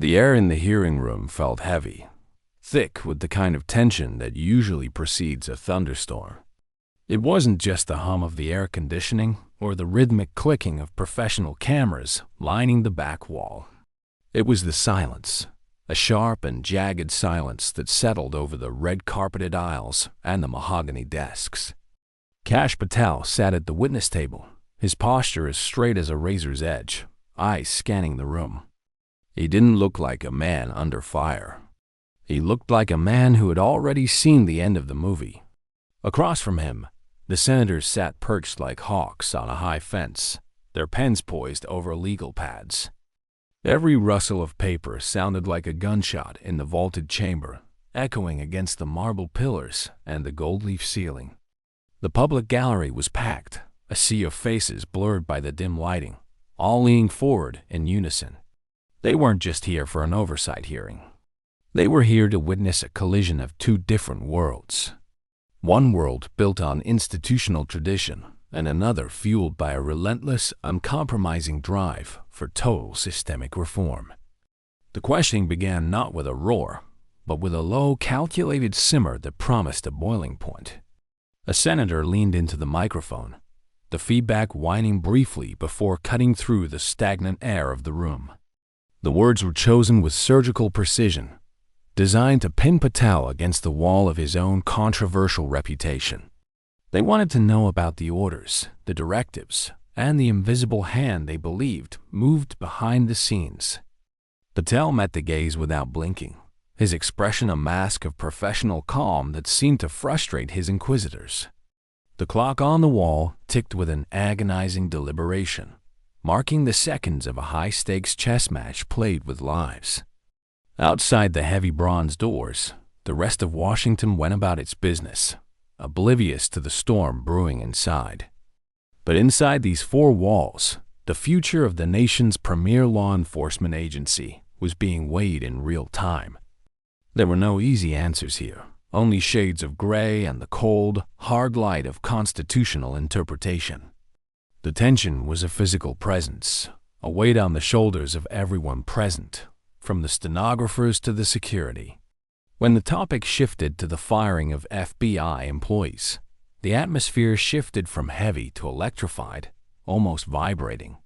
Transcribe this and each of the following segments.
The air in the hearing room felt heavy, thick with the kind of tension that usually precedes a thunderstorm. It wasn't just the hum of the air conditioning or the rhythmic clicking of professional cameras lining the back wall. It was the silence, a sharp and jagged silence that settled over the red-carpeted aisles and the mahogany desks. Kash Patel sat at the witness table, his posture as straight as a razor's edge, eyes scanning the room. He didn't look like a man under fire. He looked like a man who had already seen the end of the movie. Across from him, the senators sat perched like hawks on a high fence, their pens poised over legal pads. Every rustle of paper sounded like a gunshot in the vaulted chamber, echoing against the marble pillars and the gold-leaf ceiling. The public gallery was packed, a sea of faces blurred by the dim lighting, all leaning forward in unison. They weren't just here for an oversight hearing. They were here to witness a collision of two different worlds. One world built on institutional tradition, and another fueled by a relentless, uncompromising drive for total systemic reform. The questioning began not with a roar, but with a low, calculated simmer that promised a boiling point. A senator leaned into the microphone, the feedback whining briefly before cutting through the stagnant air of the room. The words were chosen with surgical precision, designed to pin Patel against the wall of his own controversial reputation. They wanted to know about the orders, the directives, and the invisible hand they believed moved behind the scenes. Patel met the gaze without blinking, his expression a mask of professional calm that seemed to frustrate his inquisitors. The clock on the wall ticked with an agonizing deliberation, marking the seconds of a high-stakes chess match played with lives. Outside the heavy bronze doors, the rest of Washington went about its business, oblivious to the storm brewing inside. But inside these four walls, the future of the nation's premier law enforcement agency was being weighed in real time. There were no easy answers here, only shades of gray and the cold, hard light of constitutional interpretation. The tension was a physical presence, a weight on the shoulders of everyone present, from the stenographers to the security. When the topic shifted to the firing of FBI employees, the atmosphere shifted from heavy to electrified, almost vibrating.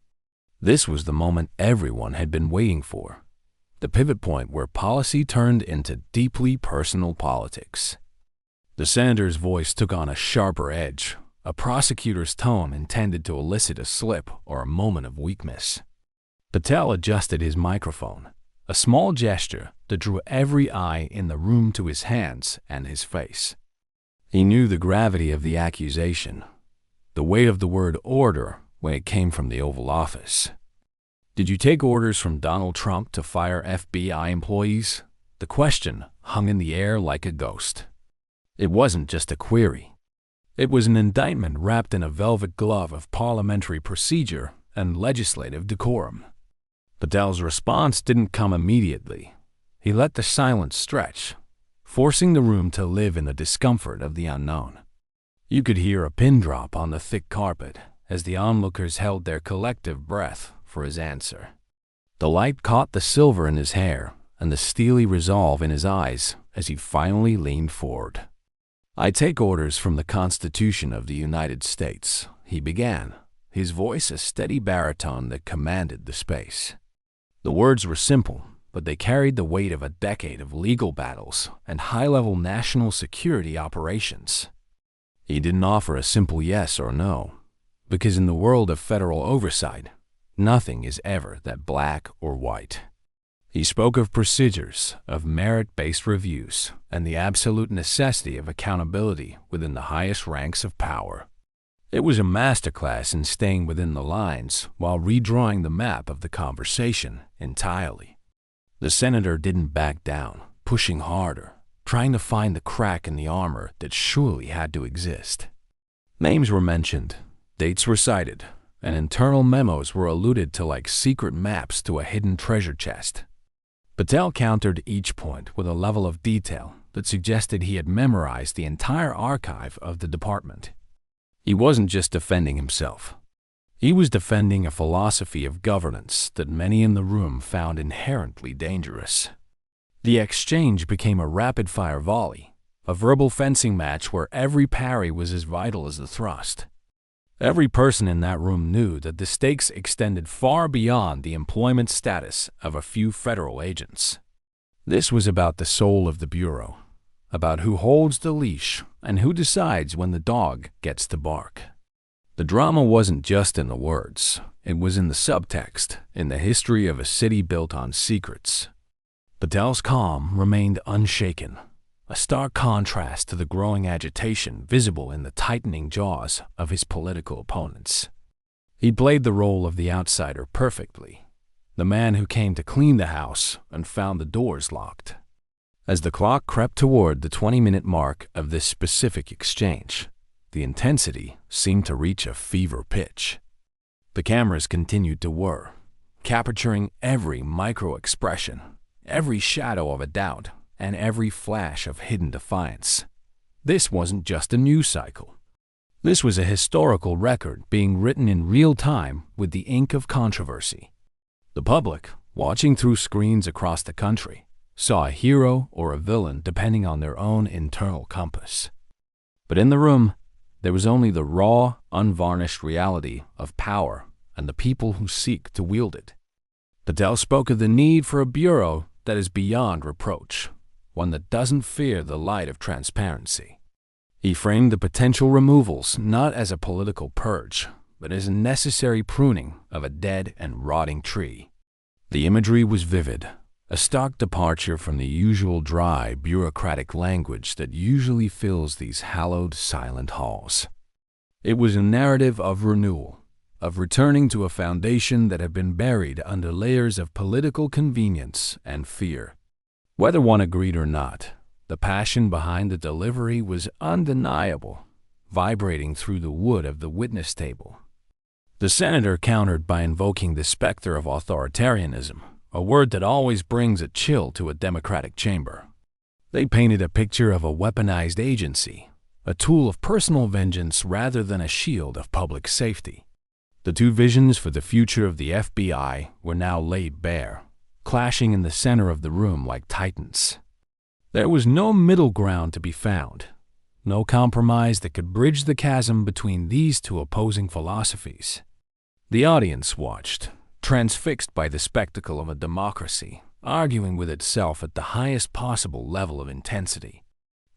This was the moment everyone had been waiting for, the pivot point where policy turned into deeply personal politics. The senator's voice took on a sharper edge, a prosecutor's tone intended to elicit a slip or a moment of weakness. Patel adjusted his microphone, a small gesture that drew every eye in the room to his hands and his face. He knew the gravity of the accusation, the weight of the word order when it came from the Oval Office. Did you take orders from Donald Trump to fire FBI employees? The question hung in the air like a ghost. It wasn't just a query. It was an indictment wrapped in a velvet glove of parliamentary procedure and legislative decorum. Patel's response didn't come immediately. He let the silence stretch, forcing the room to live in the discomfort of the unknown. You could hear a pin drop on the thick carpet as the onlookers held their collective breath for his answer. The light caught the silver in his hair and the steely resolve in his eyes as he finally leaned forward. "I take orders from the Constitution of the United States," he began, his voice a steady baritone that commanded the space. The words were simple, but they carried the weight of a decade of legal battles and high-level national security operations. He didn't offer a simple yes or no, because in the world of federal oversight, nothing is ever that black or white. He spoke of procedures, of merit-based reviews, and the absolute necessity of accountability within the highest ranks of power. It was a masterclass in staying within the lines while redrawing the map of the conversation entirely. The senator didn't back down, pushing harder, trying to find the crack in the armor that surely had to exist. Names were mentioned, dates were cited, and internal memos were alluded to like secret maps to a hidden treasure chest. Patel countered each point with a level of detail that suggested he had memorized the entire archive of the department. He wasn't just defending himself. He was defending a philosophy of governance that many in the room found inherently dangerous. The exchange became a rapid-fire volley, a verbal fencing match where every parry was as vital as the thrust. Every person in that room knew that the stakes extended far beyond the employment status of a few federal agents. This was about the soul of the Bureau, about who holds the leash and who decides when the dog gets to bark. The drama wasn't just in the words, it was in the subtext, in the history of a city built on secrets. Patel's calm remained unshaken, a stark contrast to the growing agitation visible in the tightening jaws of his political opponents. He played the role of the outsider perfectly, the man who came to clean the house and found the doors locked. As the clock crept toward the 20-minute mark of this specific exchange, the intensity seemed to reach a fever pitch. The cameras continued to whir, capturing every micro-expression, every shadow of a doubt, and every flash of hidden defiance. This wasn't just a news cycle. This was a historical record being written in real time with the ink of controversy. The public, watching through screens across the country, saw a hero or a villain depending on their own internal compass. But in the room, there was only the raw, unvarnished reality of power and the people who seek to wield it. Patel spoke of the need for a bureau that is beyond reproach, one that doesn't fear the light of transparency. He framed the potential removals not as a political purge, but as a necessary pruning of a dead and rotting tree. The imagery was vivid, a stark departure from the usual dry, bureaucratic language that usually fills these hallowed, silent halls. It was a narrative of renewal, of returning to a foundation that had been buried under layers of political convenience and fear. Whether one agreed or not, the passion behind the delivery was undeniable, vibrating through the wood of the witness table. The senator countered by invoking the specter of authoritarianism, a word that always brings a chill to a democratic chamber. They painted a picture of a weaponized agency, a tool of personal vengeance rather than a shield of public safety. The two visions for the future of the FBI were now laid bare, clashing in the center of the room like titans. There was no middle ground to be found, no compromise that could bridge the chasm between these two opposing philosophies. The audience watched, transfixed by the spectacle of a democracy arguing with itself at the highest possible level of intensity.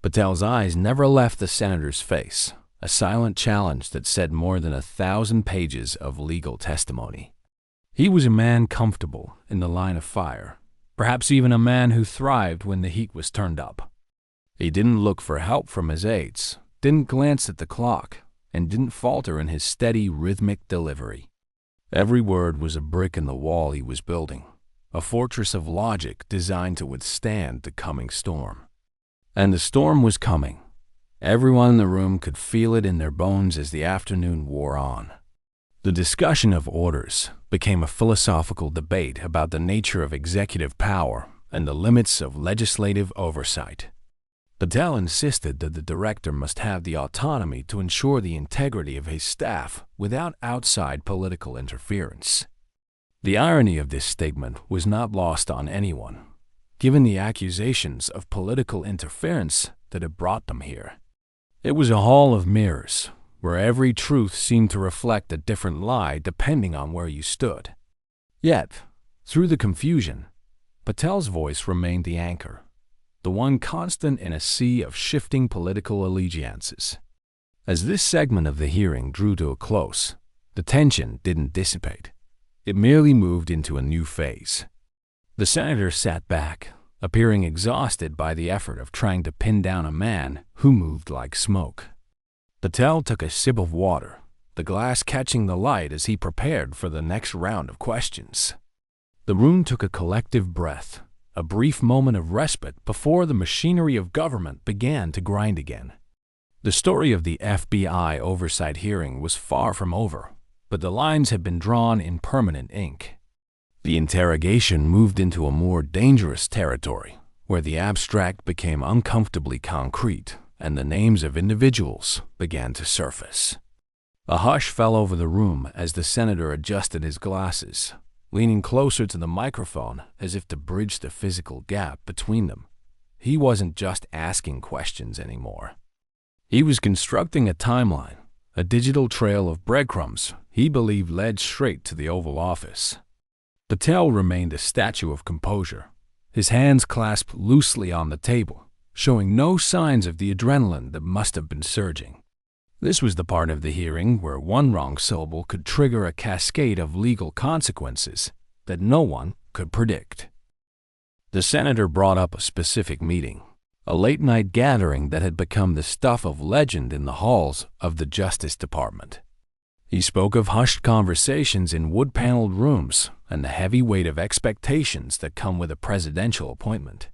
Patel's eyes never left the senator's face, a silent challenge that said more than 1,000 pages of legal testimony. He was a man comfortable in the line of fire, perhaps even a man who thrived when the heat was turned up. He didn't look for help from his aides, didn't glance at the clock, and didn't falter in his steady, rhythmic delivery. Every word was a brick in the wall he was building, a fortress of logic designed to withstand the coming storm. And the storm was coming. Everyone in the room could feel it in their bones as the afternoon wore on. The discussion of orders became a philosophical debate about the nature of executive power and the limits of legislative oversight. Patel insisted that the director must have the autonomy to ensure the integrity of his staff without outside political interference. The irony of this statement was not lost on anyone, given the accusations of political interference that had brought them here. It was a hall of mirrors, where every truth seemed to reflect a different lie depending on where you stood. Yet, through the confusion, Patel's voice remained the anchor, the one constant in a sea of shifting political allegiances. As this segment of the hearing drew to a close, the tension didn't dissipate. It merely moved into a new phase. The senator sat back, appearing exhausted by the effort of trying to pin down a man who moved like smoke. Patel took a sip of water, the glass catching the light as he prepared for the next round of questions. The room took a collective breath, a brief moment of respite before the machinery of government began to grind again. The story of the FBI Oversight Hearing was far from over, but the lines had been drawn in permanent ink. The interrogation moved into a more dangerous territory, where the abstract became uncomfortably concrete and the names of individuals began to surface. A hush fell over the room as the senator adjusted his glasses, leaning closer to the microphone as if to bridge the physical gap between them. He wasn't just asking questions anymore. He was constructing a timeline, a digital trail of breadcrumbs he believed led straight to the Oval Office. Patel remained a statue of composure, his hands clasped loosely on the table, showing no signs of the adrenaline that must have been surging. This was the part of the hearing where one wrong syllable could trigger a cascade of legal consequences that no one could predict. The senator brought up a specific meeting, a late-night gathering that had become the stuff of legend in the halls of the Justice Department. He spoke of hushed conversations in wood-paneled rooms and the heavy weight of expectations that come with a presidential appointment.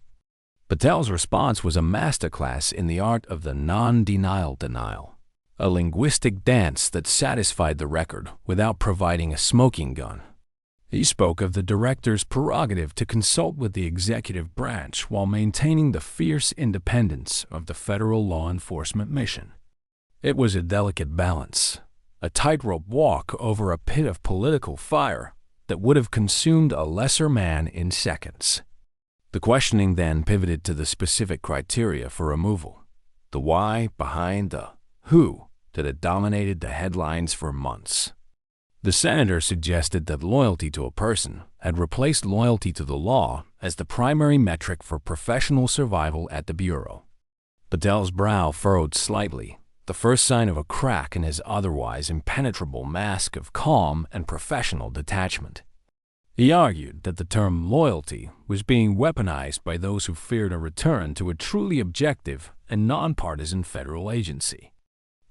Patel's response was a masterclass in the art of the non-denial denial, a linguistic dance that satisfied the record without providing a smoking gun. He spoke of the director's prerogative to consult with the executive branch while maintaining the fierce independence of the federal law enforcement mission. It was a delicate balance, a tightrope walk over a pit of political fire that would have consumed a lesser man in seconds. The questioning then pivoted to the specific criteria for removal, the why behind the who that had dominated the headlines for months. The senator suggested that loyalty to a person had replaced loyalty to the law as the primary metric for professional survival at the Bureau. Patel's brow furrowed slightly, the first sign of a crack in his otherwise impenetrable mask of calm and professional detachment. He argued that the term loyalty was being weaponized by those who feared a return to a truly objective and nonpartisan federal agency.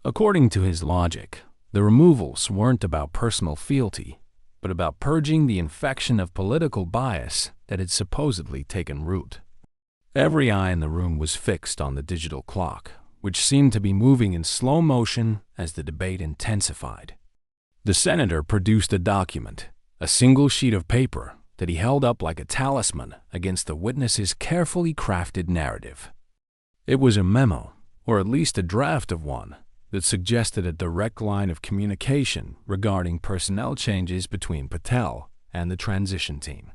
According to his logic, the removals weren't about personal fealty, but about purging the infection of political bias that had supposedly taken root. Every eye in the room was fixed on the digital clock, which seemed to be moving in slow motion as the debate intensified. The senator produced a document, a single sheet of paper that he held up like a talisman against the witness's carefully crafted narrative. It was a memo, or at least a draft of one, that suggested a direct line of communication regarding personnel changes between Patel and the transition team.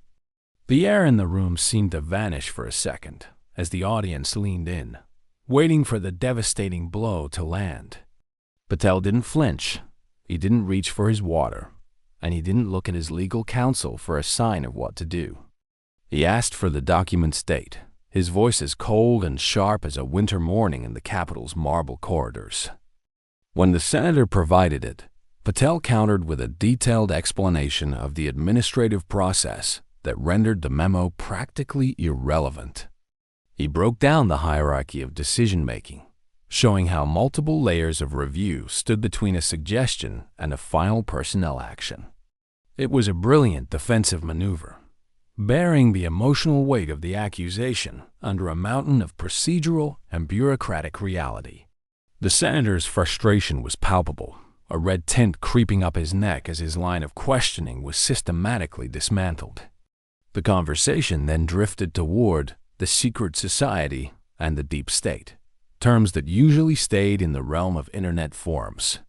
The air in the room seemed to vanish for a second as the audience leaned in, waiting for the devastating blow to land. Patel didn't flinch, he didn't reach for his water, and he didn't look at his legal counsel for a sign of what to do. He asked for the document's date, his voice as cold and sharp as a winter morning in the Capitol's marble corridors. When the senator provided it, Patel countered with a detailed explanation of the administrative process that rendered the memo practically irrelevant. He broke down the hierarchy of decision-making, showing how multiple layers of review stood between a suggestion and a final personnel action. It was a brilliant defensive maneuver, bearing the emotional weight of the accusation under a mountain of procedural and bureaucratic reality. The senator's frustration was palpable, a red tint creeping up his neck as his line of questioning was systematically dismantled. The conversation then drifted toward the secret society and the deep state, terms that usually stayed in the realm of internet forums.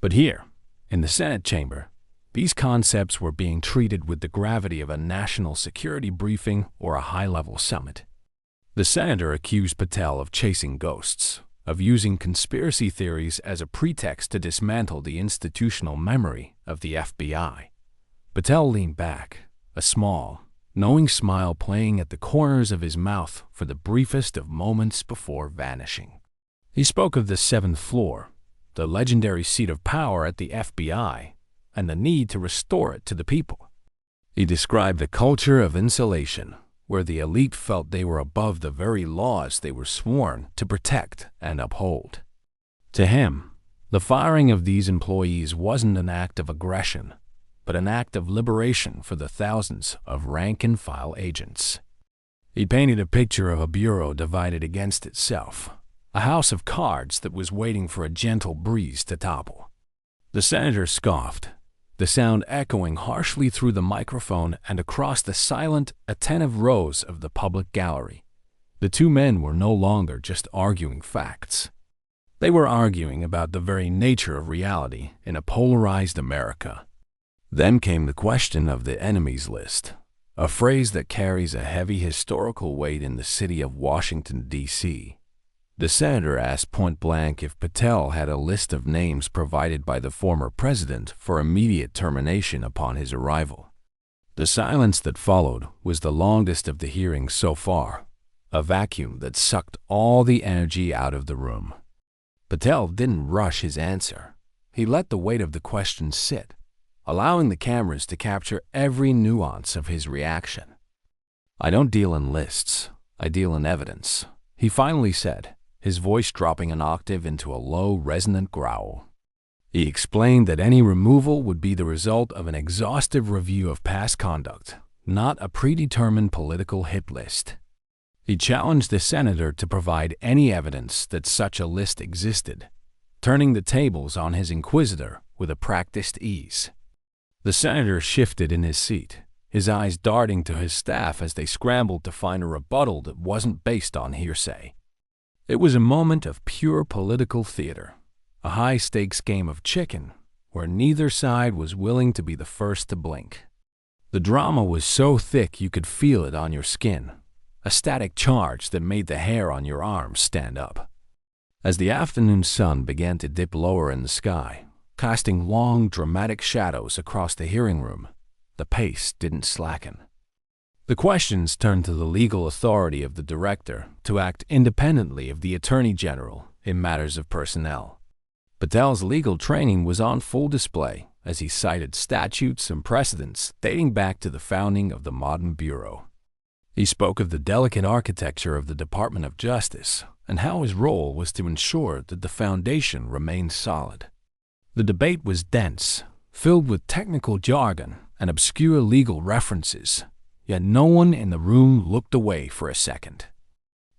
But here, in the Senate chamber, these concepts were being treated with the gravity of a national security briefing or a high-level summit. The senator accused Patel of chasing ghosts, of using conspiracy theories as a pretext to dismantle the institutional memory of the FBI. Patel leaned back, a small, knowing smile playing at the corners of his mouth for the briefest of moments before vanishing. He spoke of the seventh floor, the legendary seat of power at the FBI, and the need to restore it to the people. He described a culture of insulation, where the elite felt they were above the very laws they were sworn to protect and uphold. To him, the firing of these employees wasn't an act of aggression, but an act of liberation for the thousands of rank-and-file agents. He painted a picture of a bureau divided against itself, a house of cards that was waiting for a gentle breeze to topple. The senator scoffed, the sound echoing harshly through the microphone and across the silent, attentive rows of the public gallery. The two men were no longer just arguing facts. They were arguing about the very nature of reality in a polarized America. Then came the question of the enemies list, a phrase that carries a heavy historical weight in the city of Washington, D.C. The senator asked point-blank if Patel had a list of names provided by the former president for immediate termination upon his arrival. The silence that followed was the longest of the hearings so far, a vacuum that sucked all the energy out of the room. Patel didn't rush his answer. He let the weight of the question sit, allowing the cameras to capture every nuance of his reaction. "I don't deal in lists, I deal in evidence," he finally said, his voice dropping an octave into a low, resonant growl. He explained that any removal would be the result of an exhaustive review of past conduct, not a predetermined political hit list. He challenged the senator to provide any evidence that such a list existed, turning the tables on his inquisitor with a practiced ease. The senator shifted in his seat, his eyes darting to his staff as they scrambled to find a rebuttal that wasn't based on hearsay. It was a moment of pure political theater, a high-stakes game of chicken where neither side was willing to be the first to blink. The drama was so thick you could feel it on your skin, a static charge that made the hair on your arms stand up. As the afternoon sun began to dip lower in the sky, casting long, dramatic shadows across the hearing room, the pace didn't slacken. The questions turned to the legal authority of the director to act independently of the Attorney General in matters of personnel. Patel's legal training was on full display as he cited statutes and precedents dating back to the founding of the modern bureau. He spoke of the delicate architecture of the Department of Justice and how his role was to ensure that the foundation remained solid. The debate was dense, filled with technical jargon and obscure legal references, yet no one in the room looked away for a second.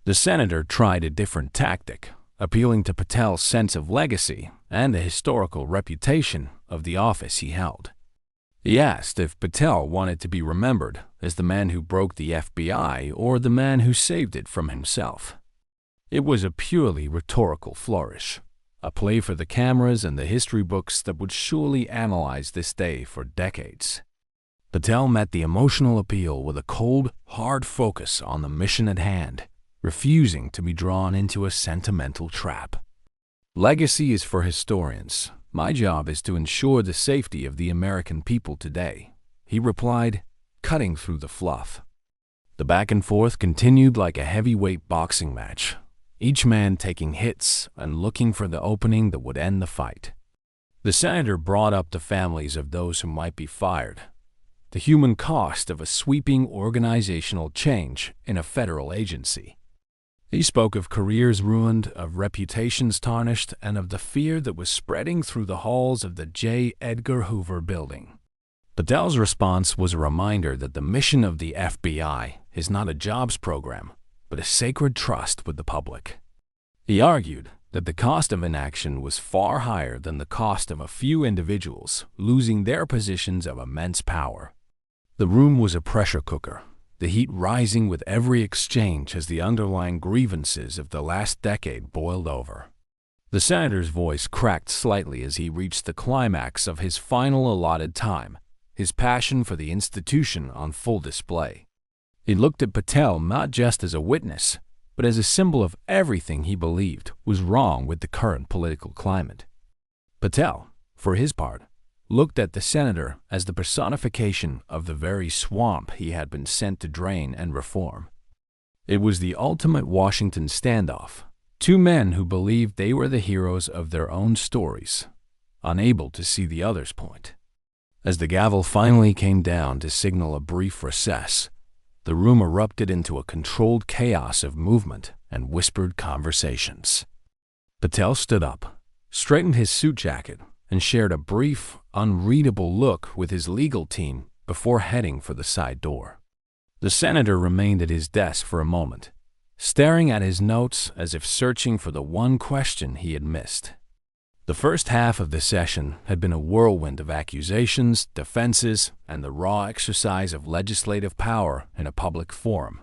The senator tried a different tactic, appealing to Patel's sense of legacy and the historical reputation of the office he held. He asked if Patel wanted to be remembered as the man who broke the FBI or the man who saved it from himself. It was a purely rhetorical flourish, a play for the cameras and the history books that would surely analyze this day for decades. Patel met the emotional appeal with a cold, hard focus on the mission at hand, refusing to be drawn into a sentimental trap. "Legacy is for historians. My job is to ensure the safety of the American people today," he replied, cutting through the fluff. The back and forth continued like a heavyweight boxing match, each man taking hits and looking for the opening that would end the fight. The senator brought up the families of those who might be fired, the human cost of a sweeping organizational change in a federal agency. He spoke of careers ruined, of reputations tarnished, and of the fear that was spreading through the halls of the Edgar Hoover Building. Patel's response was a reminder that the mission of the FBI is not a jobs program, but a sacred trust with the public. He argued that the cost of inaction was far higher than the cost of a few individuals losing their positions of immense power. The room was a pressure cooker, the heat rising with every exchange as the underlying grievances of the last decade boiled over. The senator's voice cracked slightly as he reached the climax of his final allotted time, his passion for the institution on full display. He looked at Patel not just as a witness, but as a symbol of everything he believed was wrong with the current political climate. Patel, for his part, looked at the senator as the personification of the very swamp he had been sent to drain and reform. It was the ultimate Washington standoff, two men who believed they were the heroes of their own stories, unable to see the other's point. As the gavel finally came down to signal a brief recess, the room erupted into a controlled chaos of movement and whispered conversations. Patel stood up, straightened his suit jacket, and shared a brief, unreadable look with his legal team before heading for the side door. The senator remained at his desk for a moment, staring at his notes as if searching for the one question he had missed. The first half of the session had been a whirlwind of accusations, defenses, and the raw exercise of legislative power in a public forum.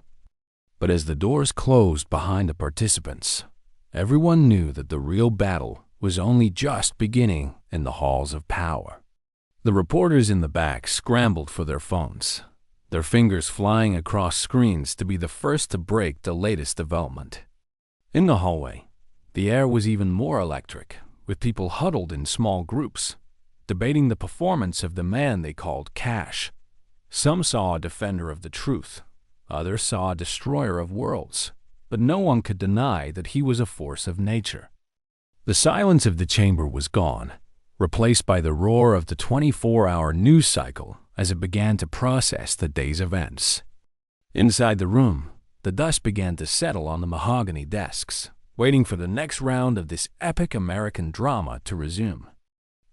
But as the doors closed behind the participants, everyone knew that the real battle was only just beginning in the halls of power. The reporters in the back scrambled for their phones, their fingers flying across screens to be the first to break the latest development. In the hallway, the air was even more electric, with people huddled in small groups, debating the performance of the man they called Kash. Some saw a defender of the truth, others saw a destroyer of worlds, but no one could deny that he was a force of nature. The silence of the chamber was gone, replaced by the roar of the 24-hour news cycle as it began to process the day's events. Inside the room, the dust began to settle on the mahogany desks, waiting for the next round of this epic American drama to resume.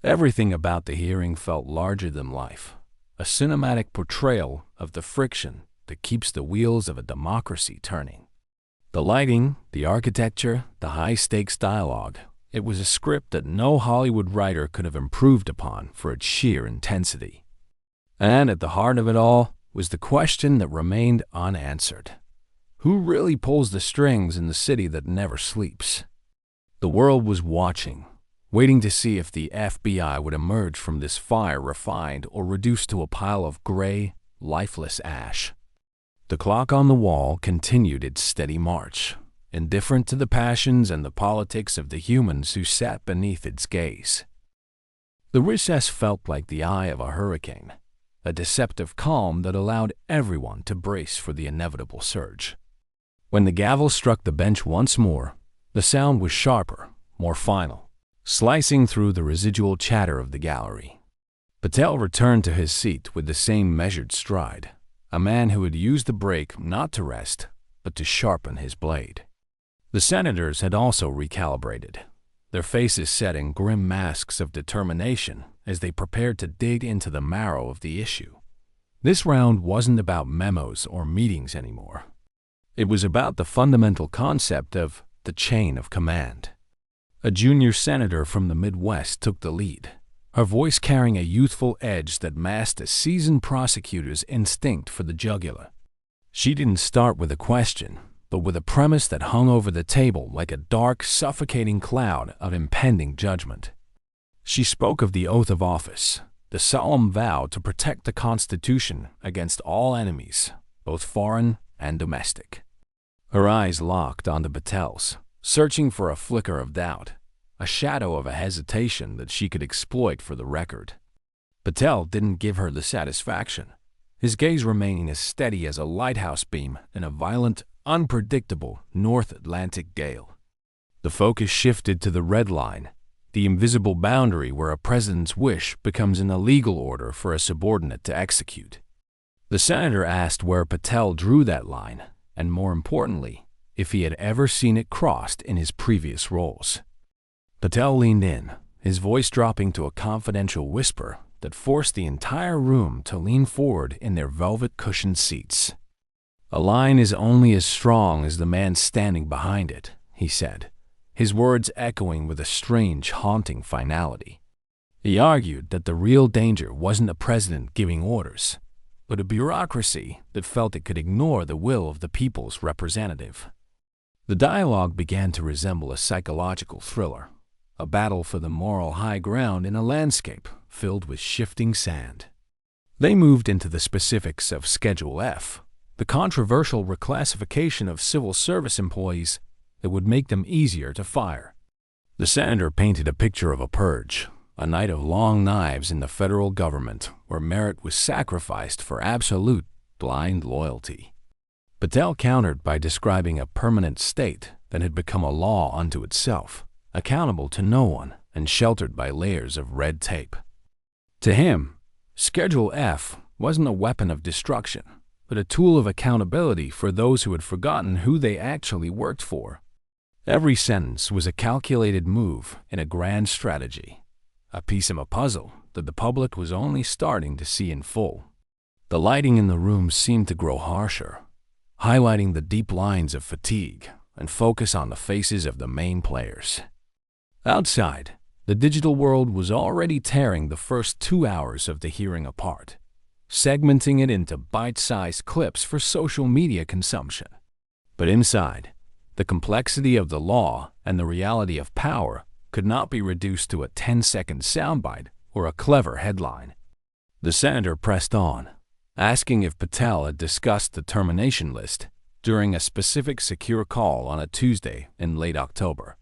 Everything about the hearing felt larger than life, a cinematic portrayal of the friction that keeps the wheels of a democracy turning. The lighting, the architecture, the high-stakes dialogue, it was a script that no Hollywood writer could have improved upon for its sheer intensity. And at the heart of it all was the question that remained unanswered. Who really pulls the strings in the city that never sleeps? The world was watching, waiting to see if the FBI would emerge from this fire refined or reduced to a pile of gray, lifeless ash. The clock on the wall continued its steady march, indifferent to the passions and the politics of the humans who sat beneath its gaze. The recess felt like the eye of a hurricane, a deceptive calm that allowed everyone to brace for the inevitable surge. When the gavel struck the bench once more, the sound was sharper, more final, slicing through the residual chatter of the gallery. Patel returned to his seat with the same measured stride, a man who had used the break not to rest, but to sharpen his blade. The senators had also recalibrated, their faces set in grim masks of determination as they prepared to dig into the marrow of the issue. This round wasn't about memos or meetings anymore. It was about the fundamental concept of the chain of command. A junior senator from the Midwest took the lead, her voice carrying a youthful edge that masked a seasoned prosecutor's instinct for the jugular. She didn't start with a question, but with a premise that hung over the table like a dark, suffocating cloud of impending judgment. She spoke of the oath of office, the solemn vow to protect the Constitution against all enemies, both foreign and domestic. Her eyes locked onto Patel's, searching for a flicker of doubt, a shadow of a hesitation that she could exploit for the record. Patel didn't give her the satisfaction, his gaze remaining as steady as a lighthouse beam in a violent, unpredictable North Atlantic gale. The focus shifted to the red line, the invisible boundary where a president's wish becomes an illegal order for a subordinate to execute. The senator asked where Patel drew that line, and more importantly, if he had ever seen it crossed in his previous roles. Patel leaned in, his voice dropping to a confidential whisper that forced the entire room to lean forward in their velvet-cushioned seats. "A line is only as strong as the man standing behind it," he said, his words echoing with a strange, haunting finality. He argued that the real danger wasn't a president giving orders, but a bureaucracy that felt it could ignore the will of the people's representative. The dialogue began to resemble a psychological thriller, a battle for the moral high ground in a landscape filled with shifting sand. They moved into the specifics of Schedule F, the controversial reclassification of civil service employees that would make them easier to fire. The senator painted a picture of a purge, a night of long knives in the federal government where merit was sacrificed for absolute, blind loyalty. Patel countered by describing a permanent state that had become a law unto itself, accountable to no one and sheltered by layers of red tape. To him, Schedule F wasn't a weapon of destruction, but a tool of accountability for those who had forgotten who they actually worked for. Every sentence was a calculated move in a grand strategy, a piece of a puzzle that the public was only starting to see in full. The lighting in the room seemed to grow harsher, highlighting the deep lines of fatigue and focus on the faces of the main players. Outside, the digital world was already tearing the first 2 hours of the hearing apart, segmenting it into bite-sized clips for social media consumption. But inside, the complexity of the law and the reality of power could not be reduced to a 10-second soundbite or a clever headline. The senator pressed on, asking if Patel had discussed the termination list during a specific secure call on a Tuesday in late October.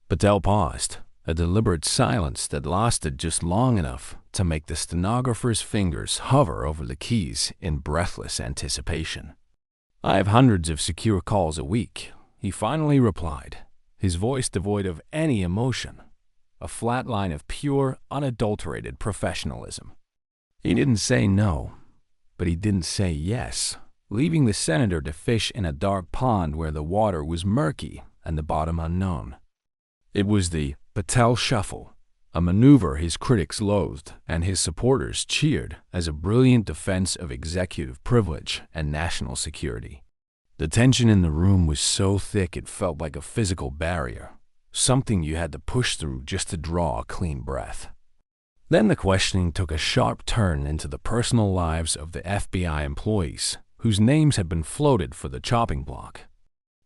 Patel paused, a deliberate silence that lasted just long enough to make the stenographer's fingers hover over the keys in breathless anticipation. "I have hundreds of secure calls a week," he finally replied, his voice devoid of any emotion, a flat line of pure, unadulterated professionalism. He didn't say no, but he didn't say yes, leaving the senator to fish in a dark pond where the water was murky and the bottom unknown. It was the Patel Shuffle, a maneuver his critics loathed and his supporters cheered as a brilliant defense of executive privilege and national security. The tension in the room was so thick it felt like a physical barrier, something you had to push through just to draw a clean breath. Then the questioning took a sharp turn into the personal lives of the FBI employees, whose names had been floated for the chopping block.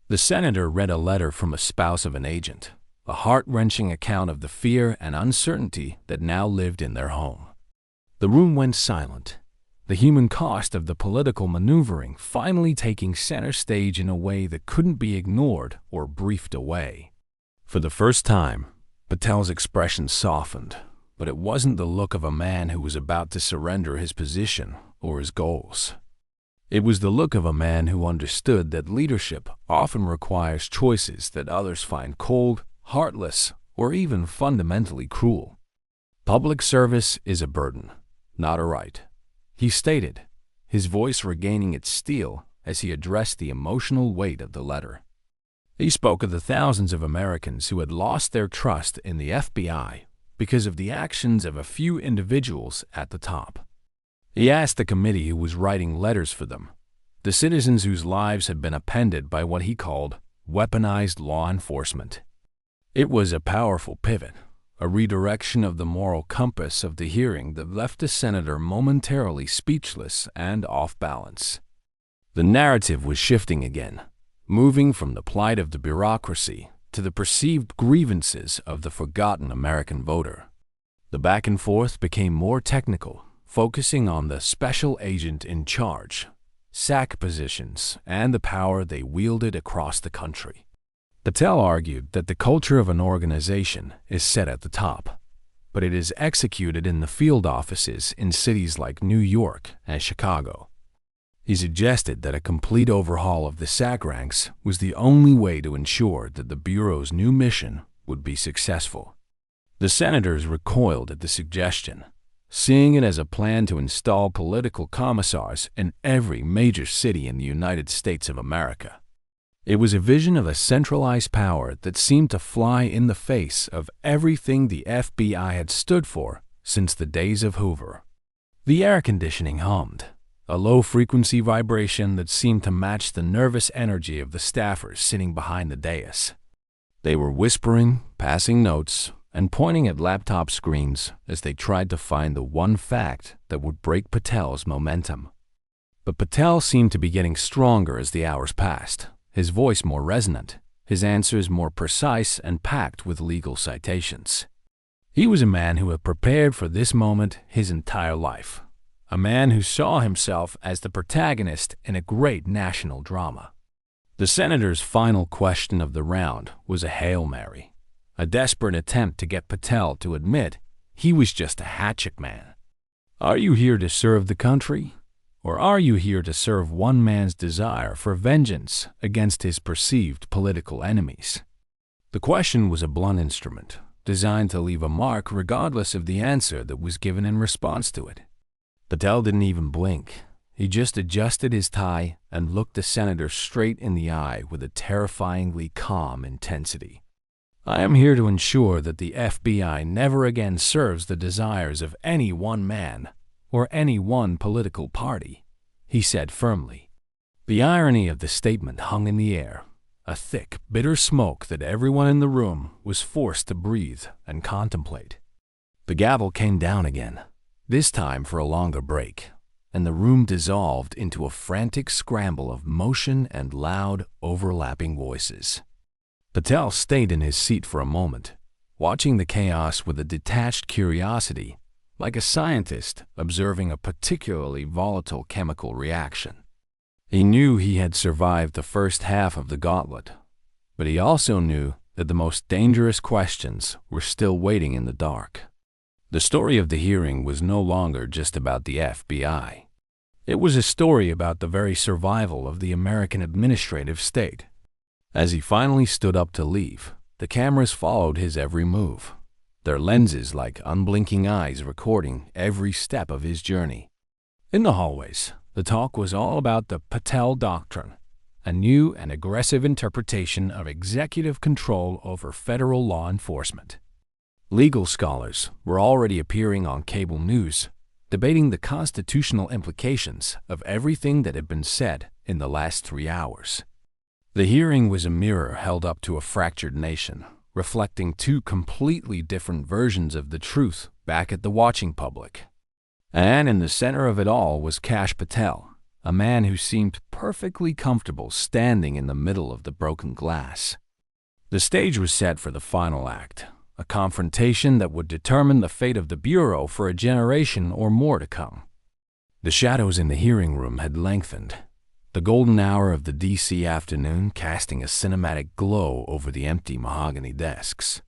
The senator read a letter from a spouse of an agent, a heart-wrenching account of the fear and uncertainty that now lived in their home. The room went silent, the human cost of the political maneuvering finally taking center stage in a way that couldn't be ignored or briefed away. For the first time, Patel's expression softened, but it wasn't the look of a man who was about to surrender his position or his goals. It was the look of a man who understood that leadership often requires choices that others find cold, heartless, or even fundamentally cruel. Public service is a burden, not a right, he stated, his voice regaining its steel as he addressed the emotional weight of the letter. He spoke of the thousands of Americans who had lost their trust in the FBI because of the actions of a few individuals at the top. He asked the committee who was writing letters for them, the citizens whose lives had been upended by what he called weaponized law enforcement. It was a powerful pivot, a redirection of the moral compass of the hearing that left the senator momentarily speechless and off balance. The narrative was shifting again, moving from the plight of the bureaucracy to the perceived grievances of the forgotten American voter. The back and forth became more technical, focusing on the special agent in charge, SAC positions, and the power they wielded across the country. Patel argued that the culture of an organization is set at the top, but it is executed in the field offices in cities like New York and Chicago. He suggested that a complete overhaul of the SAC ranks was the only way to ensure that the Bureau's new mission would be successful. The senators recoiled at the suggestion, seeing it as a plan to install political commissars in every major city in the United States of America. It was a vision of a centralized power that seemed to fly in the face of everything the FBI had stood for since the days of Hoover. The air conditioning hummed, a low-frequency vibration that seemed to match the nervous energy of the staffers sitting behind the dais. They were whispering, passing notes, and pointing at laptop screens as they tried to find the one fact that would break Patel's momentum. But Patel seemed to be getting stronger as the hours passed, his voice more resonant, his answers more precise and packed with legal citations. He was a man who had prepared for this moment his entire life, a man who saw himself as the protagonist in a great national drama. The senator's final question of the round was a Hail Mary, a desperate attempt to get Patel to admit he was just a hatchet man. Are you here to serve the country? Or are you here to serve one man's desire for vengeance against his perceived political enemies? The question was a blunt instrument, designed to leave a mark regardless of the answer that was given in response to it. Patel didn't even blink. He just adjusted his tie and looked the senator straight in the eye with a terrifyingly calm intensity. I am here to ensure that the FBI never again serves the desires of any one man or any one political party, he said firmly. The irony of the statement hung in the air, a thick, bitter smoke that everyone in the room was forced to breathe and contemplate. The gavel came down again, this time for a longer break, and the room dissolved into a frantic scramble of motion and loud, overlapping voices. Patel stayed in his seat for a moment, watching the chaos with a detached curiosity, like a scientist observing a particularly volatile chemical reaction. He knew he had survived the first half of the gauntlet, but he also knew that the most dangerous questions were still waiting in the dark. The story of the hearing was no longer just about the FBI. It was a story about the very survival of the American administrative state. As he finally stood up to leave, the cameras followed his every move, their lenses like unblinking eyes recording every step of his journey. In the hallways, the talk was all about the Patel Doctrine, a new and aggressive interpretation of executive control over federal law enforcement. Legal scholars were already appearing on cable news, debating the constitutional implications of everything that had been said in the last 3 hours. The hearing was a mirror held up to a fractured nation, reflecting two completely different versions of the truth back at the watching public. And in the center of it all was Kash Patel, a man who seemed perfectly comfortable standing in the middle of the broken glass. The stage was set for the final act, a confrontation that would determine the fate of the Bureau for a generation or more to come. The shadows in the hearing room had lengthened, the golden hour of the D.C. afternoon casting a cinematic glow over the empty mahogany desks.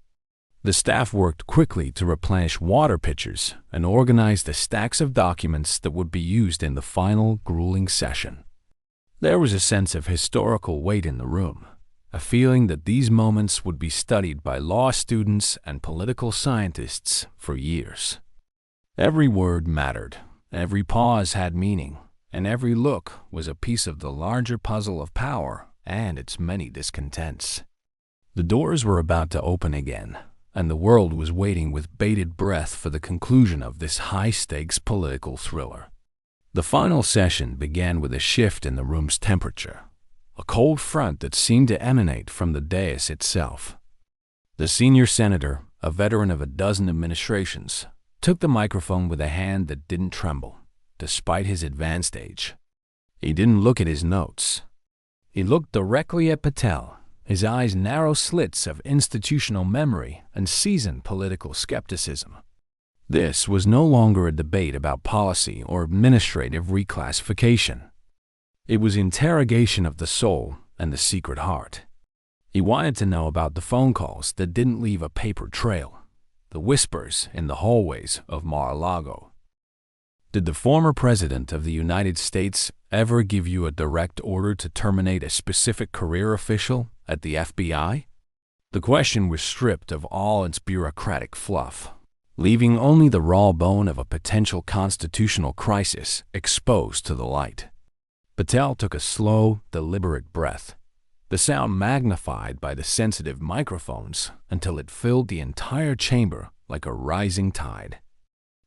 The staff worked quickly to replenish water pitchers and organize the stacks of documents that would be used in the final, grueling session. There was a sense of historical weight in the room, a feeling that these moments would be studied by law students and political scientists for years. Every word mattered, every pause had meaning, and every look was a piece of the larger puzzle of power and its many discontents. The doors were about to open again, and the world was waiting with bated breath for the conclusion of this high-stakes political thriller. The final session began with a shift in the room's temperature, a cold front that seemed to emanate from the dais itself. The senior senator, a veteran of a dozen administrations, took the microphone with a hand that didn't tremble, despite his advanced age. He didn't look at his notes. He looked directly at Patel, his eyes narrow slits of institutional memory and seasoned political skepticism. This was no longer a debate about policy or administrative reclassification. It was interrogation of the soul and the secret heart. He wanted to know about the phone calls that didn't leave a paper trail, the whispers in the hallways of Mar-a-Lago. Did the former president of the United States ever give you a direct order to terminate a specific career official at the FBI? The question was stripped of all its bureaucratic fluff, leaving only the raw bone of a potential constitutional crisis exposed to the light. Patel took a slow, deliberate breath, the sound magnified by the sensitive microphones until it filled the entire chamber like a rising tide.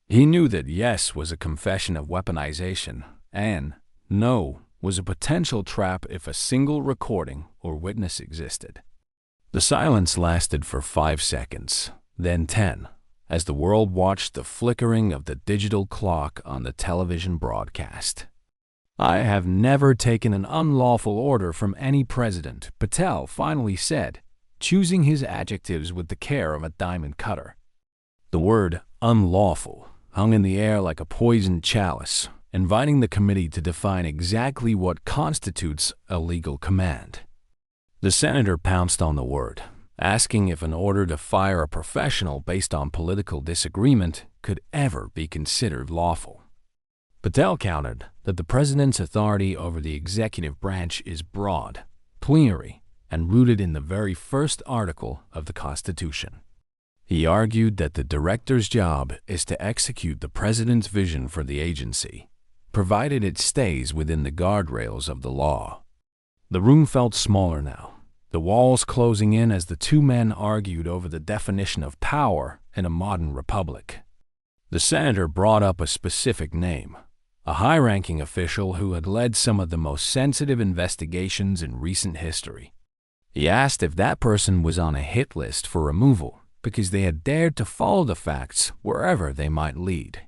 He knew that yes was a confession of weaponization, and no was a potential trap if a single recording or witness existed. The silence lasted for 5 seconds, then 10, as the world watched the flickering of the digital clock on the television broadcast. "I have never taken an unlawful order from any president," Patel finally said, choosing his adjectives with the care of a diamond cutter. The word unlawful hung in the air like a poisoned chalice, inviting the committee to define exactly what constitutes a legal command. The senator pounced on the word, asking if an order to fire a professional based on political disagreement could ever be considered lawful. Patel countered that the president's authority over the executive branch is broad, plenary, and rooted in the very first article of the Constitution. He argued that the director's job is to execute the president's vision for the agency, provided it stays within the guardrails of the law. The room felt smaller now, the walls closing in as the two men argued over the definition of power in a modern republic. The senator brought up a specific name, a high-ranking official who had led some of the most sensitive investigations in recent history. He asked if that person was on a hit list for removal because they had dared to follow the facts wherever they might lead.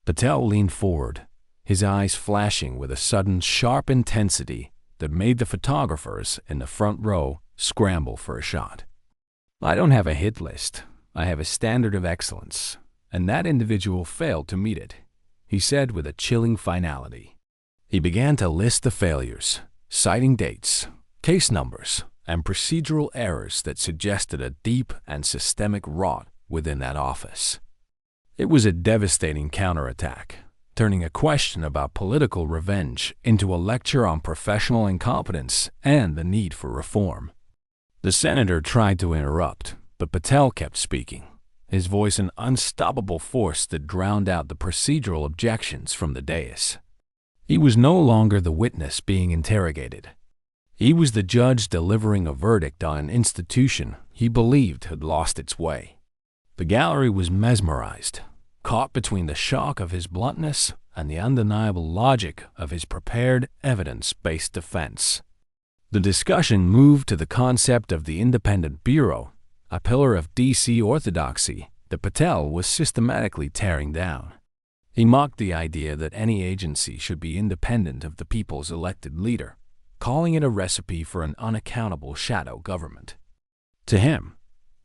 Patel leaned forward, his eyes flashing with a sudden sharp intensity that made the photographers in the front row scramble for a shot. I don't have a hit list. I have a standard of excellence, and that individual failed to meet it, he said with a chilling finality. He began to list the failures, citing dates, case numbers, and procedural errors that suggested a deep and systemic rot within that office. It was a devastating counterattack, turning a question about political revenge into a lecture on professional incompetence and the need for reform. The senator tried to interrupt, but Patel kept speaking, his voice an unstoppable force that drowned out the procedural objections from the dais. He was no longer the witness being interrogated. He was the judge delivering a verdict on an institution he believed had lost its way. The gallery was mesmerized, caught between the shock of his bluntness and the undeniable logic of his prepared, evidence-based defense. The discussion moved to the concept of the independent bureau, a pillar of D.C. orthodoxy that Patel was systematically tearing down. He mocked the idea that any agency should be independent of the people's elected leader, calling it a recipe for an unaccountable shadow government. To him,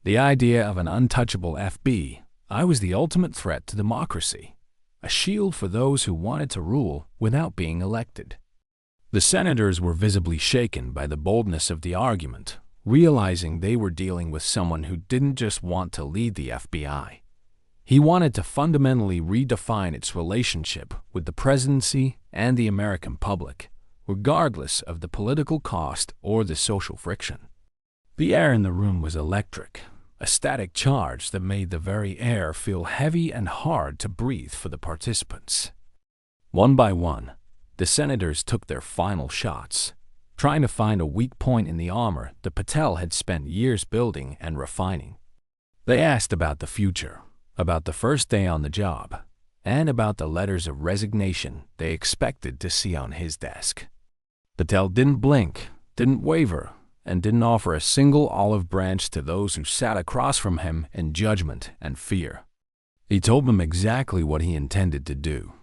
the idea of an untouchable FBI was the ultimate threat to democracy, a shield for those who wanted to rule without being elected. The senators were visibly shaken by the boldness of the argument, realizing they were dealing with someone who didn't just want to lead the FBI. He wanted to fundamentally redefine its relationship with the presidency and the American public, regardless of the political cost or the social friction. The air in the room was electric, a static charge that made the very air feel heavy and hard to breathe for the participants. One by one, the senators took their final shots, trying to find a weak point in the armor that Patel had spent years building and refining. They asked about the future, about the first day on the job, and about the letters of resignation they expected to see on his desk. Patel didn't blink, didn't waver, and didn't offer a single olive branch to those who sat across from him in judgment and fear. He told them exactly what he intended to do,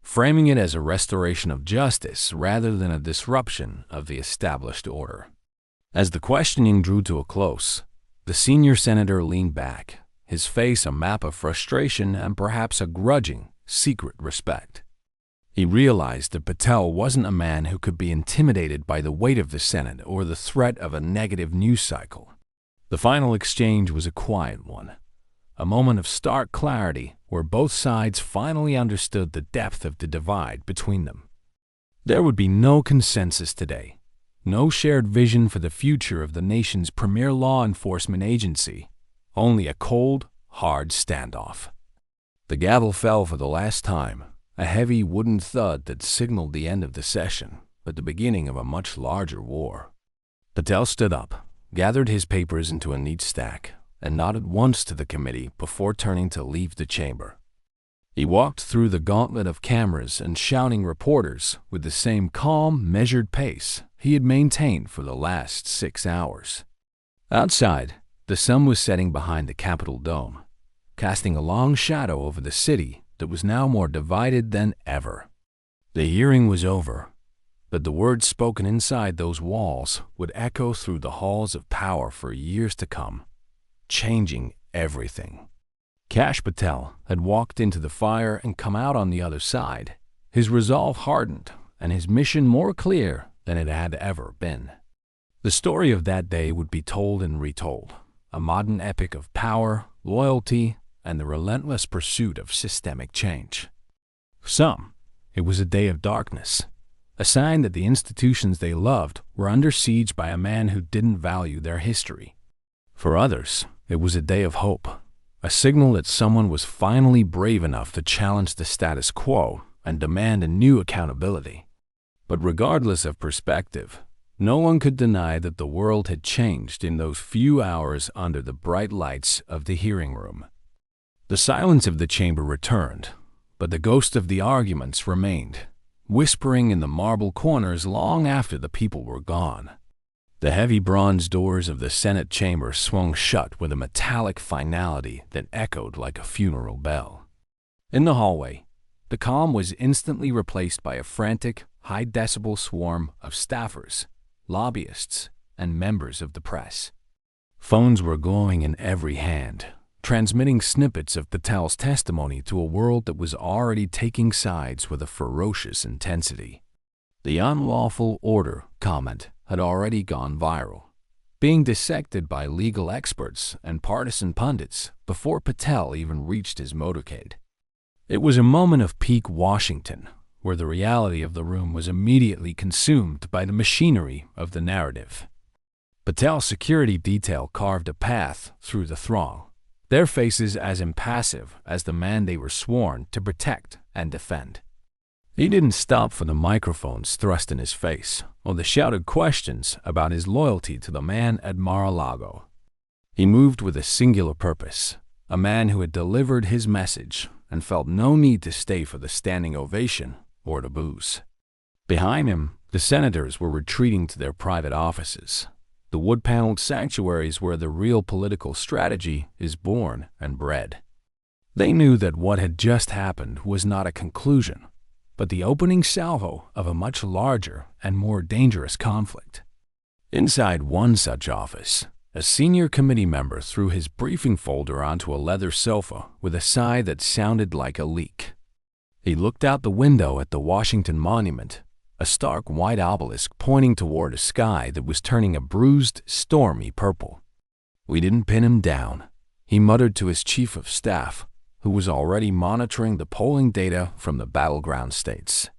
framing it as a restoration of justice rather than a disruption of the established order. As the questioning drew to a close, the senior senator leaned back, his face a map of frustration and perhaps a grudging, secret respect. He realized that Patel wasn't a man who could be intimidated by the weight of the Senate or the threat of a negative news cycle. The final exchange was a quiet one, a moment of stark clarity where both sides finally understood the depth of the divide between them. There would be no consensus today, no shared vision for the future of the nation's premier law enforcement agency, only a cold, hard standoff. The gavel fell for the last time, a heavy wooden thud that signaled the end of the session, but the beginning of a much larger war. Patel stood up, gathered his papers into a neat stack, and nodded once to the committee before turning to leave the chamber. He walked through the gauntlet of cameras and shouting reporters with the same calm, measured pace he had maintained for the last 6 hours. Outside, the sun was setting behind the Capitol dome, casting a long shadow over the city that was now more divided than ever. The hearing was over, but the words spoken inside those walls would echo through the halls of power for years to come, changing everything. Kash Patel had walked into the fire and come out on the other side, his resolve hardened and his mission more clear than it had ever been. The story of that day would be told and retold, a modern epic of power, loyalty, and the relentless pursuit of systemic change. For some, it was a day of darkness, a sign that the institutions they loved were under siege by a man who didn't value their history. For others, it was a day of hope, a signal that someone was finally brave enough to challenge the status quo and demand a new accountability. But regardless of perspective, no one could deny that the world had changed in those few hours under the bright lights of the hearing room. The silence of the chamber returned, but the ghost of the arguments remained, whispering in the marble corners long after the people were gone. The heavy bronze doors of the Senate chamber swung shut with a metallic finality that echoed like a funeral bell. In the hallway, the calm was instantly replaced by a frantic, high-decibel swarm of staffers, lobbyists, and members of the press. Phones were glowing in every hand, transmitting snippets of Patel's testimony to a world that was already taking sides with a ferocious intensity. The unlawful order comment had already gone viral, being dissected by legal experts and partisan pundits before Patel even reached his motorcade. It was a moment of peak Washington, where the reality of the room was immediately consumed by the machinery of the narrative. Patel's security detail carved a path through the throng, their faces as impassive as the man they were sworn to protect and defend. He didn't stop for the microphones thrust in his face or the shouted questions about his loyalty to the man at Mar-a-Lago. He moved with a singular purpose, a man who had delivered his message and felt no need to stay for the standing ovation or the boos. Behind him, the senators were retreating to their private offices, the wood-paneled sanctuaries where the real political strategy is born and bred. They knew that what had just happened was not a conclusion, but the opening salvo of a much larger and more dangerous conflict. Inside one such office, a senior committee member threw his briefing folder onto a leather sofa with a sigh that sounded like a leak. He looked out the window at the Washington Monument, a stark white obelisk pointing toward a sky that was turning a bruised, stormy purple. "We didn't pin him down," he muttered to his chief of staff, who was already monitoring the polling data from the battleground states.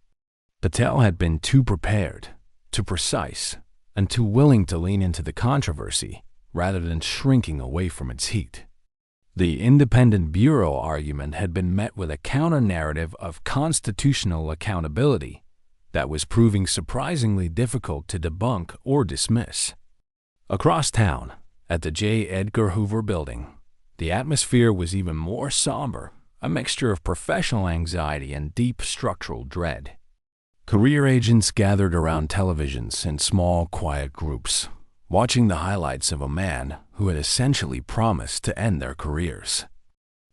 Patel had been too prepared, too precise, and too willing to lean into the controversy rather than shrinking away from its heat. The independent bureau argument had been met with a counter-narrative of constitutional accountability that was proving surprisingly difficult to debunk or dismiss. Across town, at the J. Edgar Hoover Building, the atmosphere was even more somber, a mixture of professional anxiety and deep structural dread. Career agents gathered around televisions in small, quiet groups, watching the highlights of a man who had essentially promised to end their careers.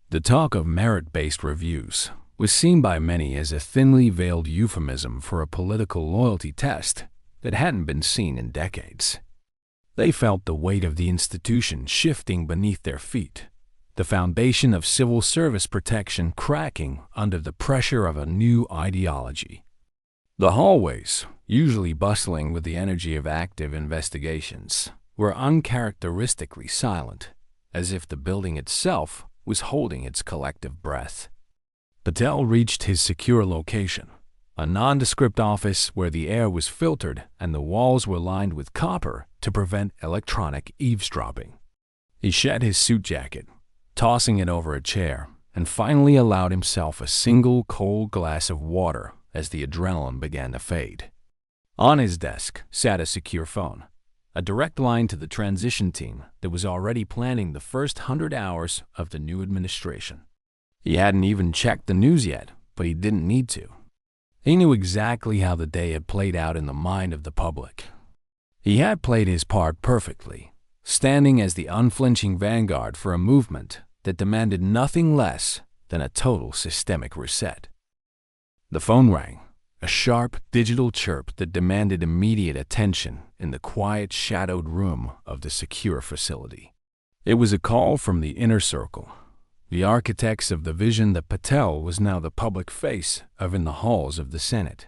The talk of merit-based reviews was seen by many as a thinly veiled euphemism for a political loyalty test that hadn't been seen in decades. They felt the weight of the institution shifting beneath their feet, the foundation of civil service protection cracking under the pressure of a new ideology. The hallways, usually bustling with the energy of active investigations, were uncharacteristically silent, as if the building itself was holding its collective breath. Patel reached his secure location, a nondescript office where the air was filtered and the walls were lined with copper to prevent electronic eavesdropping. He shed his suit jacket, tossing it over a chair, and finally allowed himself a single cold glass of water as the adrenaline began to fade. On his desk sat a secure phone, a direct line to the transition team that was already planning the first 100 hours of the new administration. He hadn't even checked the news yet, but he didn't need to. He knew exactly how the day had played out in the mind of the public. He had played his part perfectly, standing as the unflinching vanguard for a movement that demanded nothing less than a total systemic reset. The phone rang, a sharp digital chirp that demanded immediate attention in the quiet, shadowed room of the secure facility. It was a call from the inner circle, the architects of the vision that Patel was now the public face of in the halls of the Senate.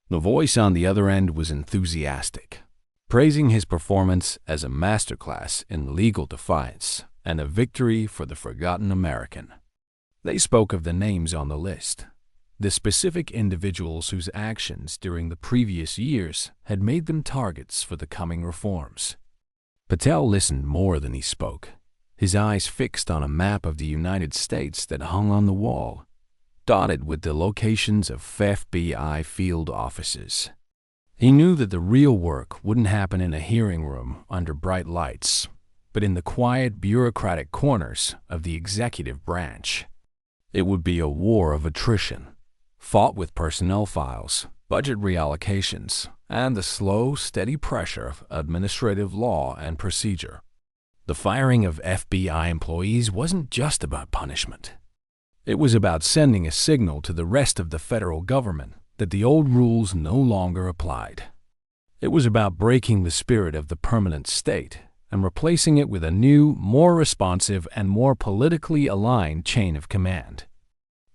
The voice on the other end was enthusiastic, praising his performance as a masterclass in legal defiance and a victory for the forgotten American. They spoke of the names on the list, the specific individuals whose actions during the previous years had made them targets for the coming reforms. Patel listened more than he spoke, his eyes fixed on a map of the United States that hung on the wall, dotted with the locations of FBI field offices. He knew that the real work wouldn't happen in a hearing room under bright lights, but in the quiet bureaucratic corners of the executive branch. It would be a war of attrition, fought with personnel files, budget reallocations, and the slow, steady pressure of administrative law and procedure. The firing of FBI employees wasn't just about punishment. It was about sending a signal to the rest of the federal government that the old rules no longer applied. It was about breaking the spirit of the permanent state and replacing it with a new, more responsive, and more politically aligned chain of command.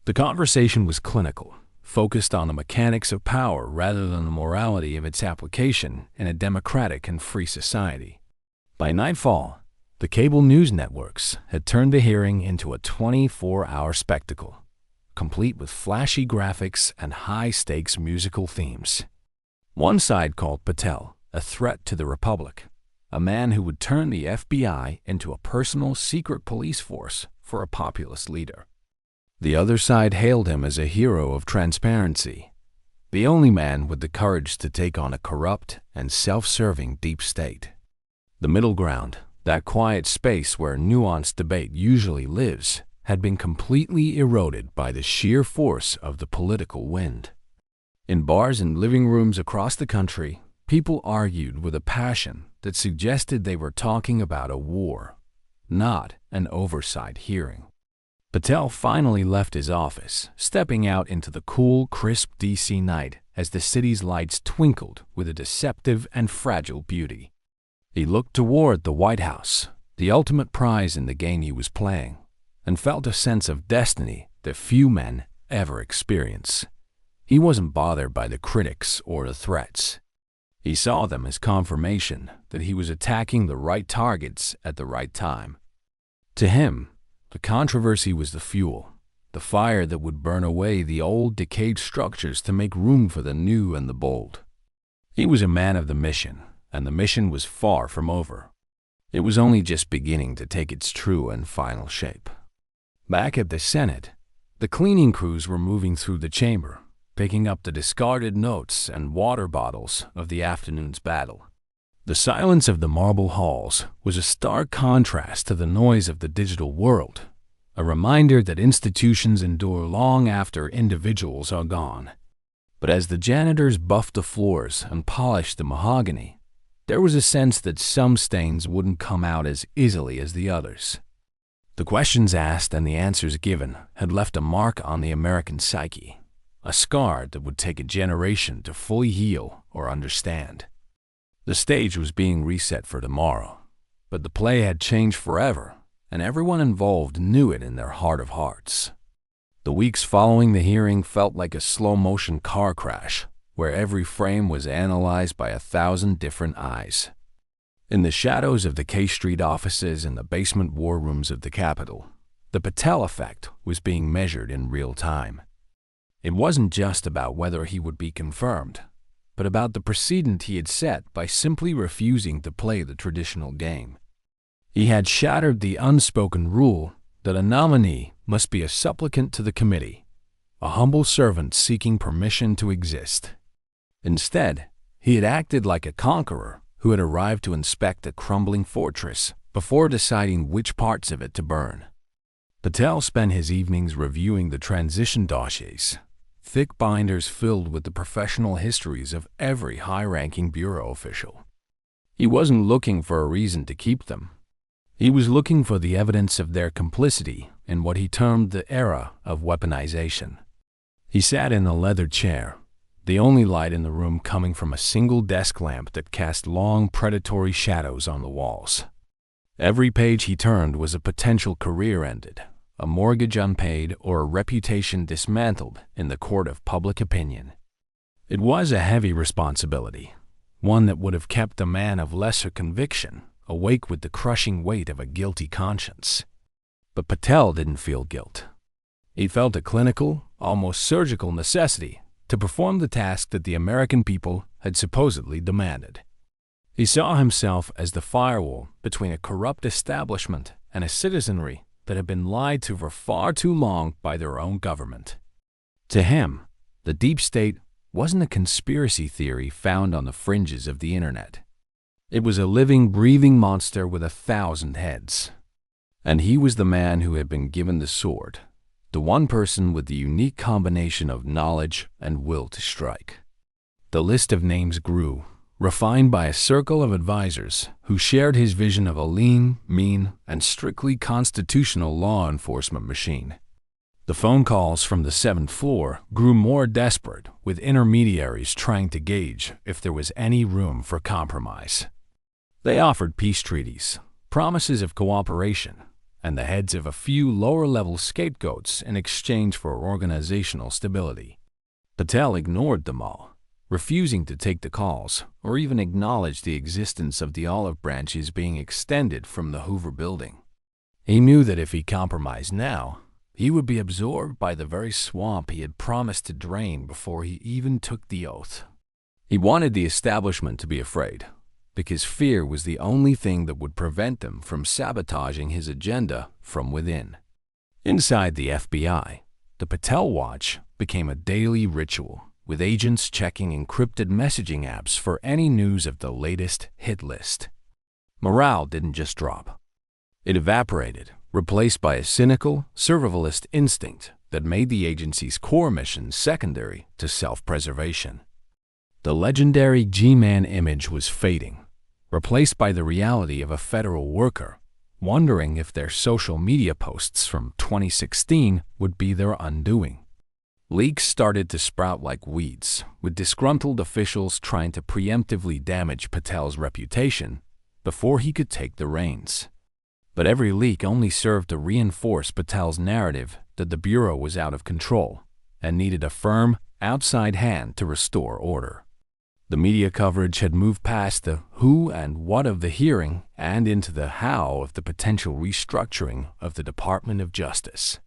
The conversation was clinical, focused on the mechanics of power rather than the morality of its application in a democratic and free society. By nightfall, the cable news networks had turned the hearing into a 24-hour spectacle, complete with flashy graphics and high-stakes musical themes. One side called Patel a threat to the Republic, a man who would turn the FBI into a personal secret police force for a populist leader. The other side hailed him as a hero of transparency, the only man with the courage to take on a corrupt and self-serving deep state. The middle ground, that quiet space where nuanced debate usually lives, had been completely eroded by the sheer force of the political wind. In bars and living rooms across the country, people argued with a passion that suggested they were talking about a war, not an oversight hearing. Patel finally left his office, stepping out into the cool, crisp D.C. night as the city's lights twinkled with a deceptive and fragile beauty. He looked toward the White House, the ultimate prize in the game he was playing, and felt a sense of destiny that few men ever experience. He wasn't bothered by the critics or the threats. He saw them as confirmation that he was attacking the right targets at the right time. To him, the controversy was the fuel, the fire that would burn away the old, decayed structures to make room for the new and the bold. He was a man of the mission, and the mission was far from over. It was only just beginning to take its true and final shape. Back at the Senate, the cleaning crews were moving through the chamber, picking up the discarded notes and water bottles of the afternoon's battle. The silence of the marble halls was a stark contrast to the noise of the digital world, a reminder that institutions endure long after individuals are gone. But as the janitors buffed the floors and polished the mahogany, there was a sense that some stains wouldn't come out as easily as the others. The questions asked and the answers given had left a mark on the American psyche, a scar that would take a generation to fully heal or understand. The stage was being reset for tomorrow, but the play had changed forever, and everyone involved knew it in their heart of hearts. The weeks following the hearing felt like a slow-motion car crash, where every frame was analyzed by 1,000 different eyes. In the shadows of the K Street offices and the basement war rooms of the Capitol, the Patel effect was being measured in real time. It wasn't just about whether he would be confirmed, but about the precedent he had set by simply refusing to play the traditional game. He had shattered the unspoken rule that a nominee must be a supplicant to the committee, a humble servant seeking permission to exist. Instead, he had acted like a conqueror who had arrived to inspect a crumbling fortress before deciding which parts of it to burn. Patel spent his evenings reviewing the transition dossiers, thick binders filled with the professional histories of every high-ranking bureau official. He wasn't looking for a reason to keep them. He was looking for the evidence of their complicity in what he termed the era of weaponization. He sat in a leather chair, the only light in the room coming from a single desk lamp that cast long, predatory shadows on the walls. Every page he turned was a potential career ended, a mortgage unpaid, or a reputation dismantled in the court of public opinion. It was a heavy responsibility, one that would have kept a man of lesser conviction awake with the crushing weight of a guilty conscience. But Patel didn't feel guilt. He felt a clinical, almost surgical necessity to perform the task that the American people had supposedly demanded. He saw himself as the firewall between a corrupt establishment and a citizenry that had been lied to for far too long by their own government. To him, the deep state wasn't a conspiracy theory found on the fringes of the internet. It was a living, breathing monster with 1,000 heads. And he was the man who had been given the sword, the one person with the unique combination of knowledge and will to strike. The list of names grew, refined by a circle of advisors who shared his vision of a lean, mean, and strictly constitutional law enforcement machine. The phone calls from the 7th floor grew more desperate, with intermediaries trying to gauge if there was any room for compromise. They offered peace treaties, promises of cooperation, and the heads of a few lower-level scapegoats in exchange for organizational stability. Patel ignored them all, refusing to take the calls or even acknowledge the existence of the olive branches being extended from the Hoover Building. He knew that if he compromised now, he would be absorbed by the very swamp he had promised to drain before he even took the oath. He wanted the establishment to be afraid, because fear was the only thing that would prevent them from sabotaging his agenda from within. Inside the FBI, the Patel Watch became a daily ritual, with agents checking encrypted messaging apps for any news of the latest hit list. Morale didn't just drop. It evaporated, replaced by a cynical, survivalist instinct that made the agency's core mission secondary to self-preservation. The legendary G-Man image was fading, replaced by the reality of a federal worker, wondering if their social media posts from 2016 would be their undoing. Leaks started to sprout like weeds, with disgruntled officials trying to preemptively damage Patel's reputation before he could take the reins. But every leak only served to reinforce Patel's narrative that the Bureau was out of control and needed a firm, outside hand to restore order. The media coverage had moved past the who and what of the hearing and into the how of the potential restructuring of the Department of Justice.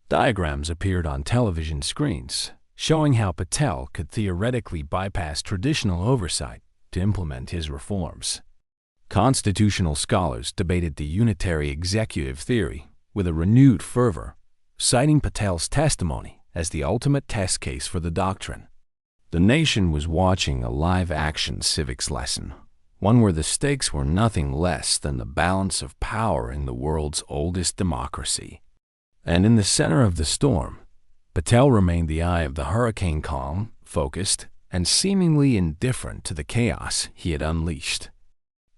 Diagrams appeared on television screens, showing how Patel could theoretically bypass traditional oversight to implement his reforms. Constitutional scholars debated the unitary executive theory with a renewed fervor, citing Patel's testimony as the ultimate test case for the doctrine. The nation was watching a live-action civics lesson, one where the stakes were nothing less than the balance of power in the world's oldest democracy. And in the center of the storm, Patel remained the eye of the hurricane, calm, focused, and seemingly indifferent to the chaos he had unleashed.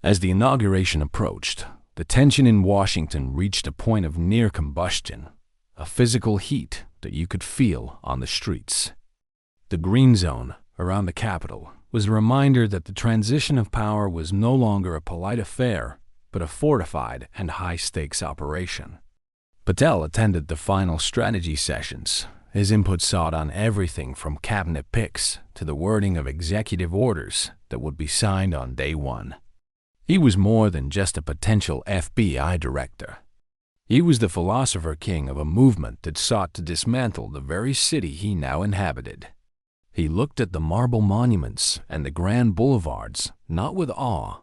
As the inauguration approached, the tension in Washington reached a point of near combustion, a physical heat that you could feel on the streets. The green zone around the Capitol was a reminder that the transition of power was no longer a polite affair, but a fortified and high-stakes operation. Patel attended the final strategy sessions. His input sought on everything from cabinet picks to the wording of executive orders that would be signed on day one. He was more than just a potential FBI director. He was the philosopher king of a movement that sought to dismantle the very city he now inhabited. He looked at the marble monuments and the grand boulevards not with awe,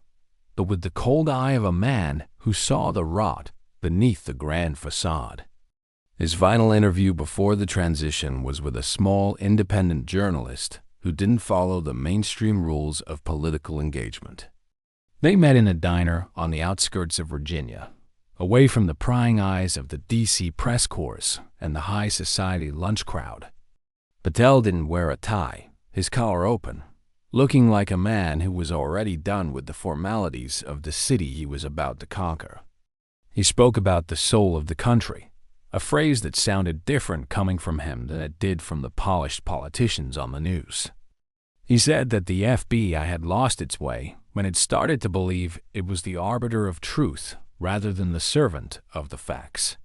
but with the cold eye of a man who saw the rot beneath the grand facade. His final interview before the transition was with a small independent journalist who didn't follow the mainstream rules of political engagement. They met in a diner on the outskirts of Virginia, away from the prying eyes of the D.C. press corps and the high society lunch crowd. Patel didn't wear a tie, his collar open, looking like a man who was already done with the formalities of the city he was about to conquer. He spoke about the soul of the country, a phrase that sounded different coming from him than it did from the polished politicians on the news. He said that the FBI had lost its way when it started to believe it was the arbiter of truth rather than the servant of the facts.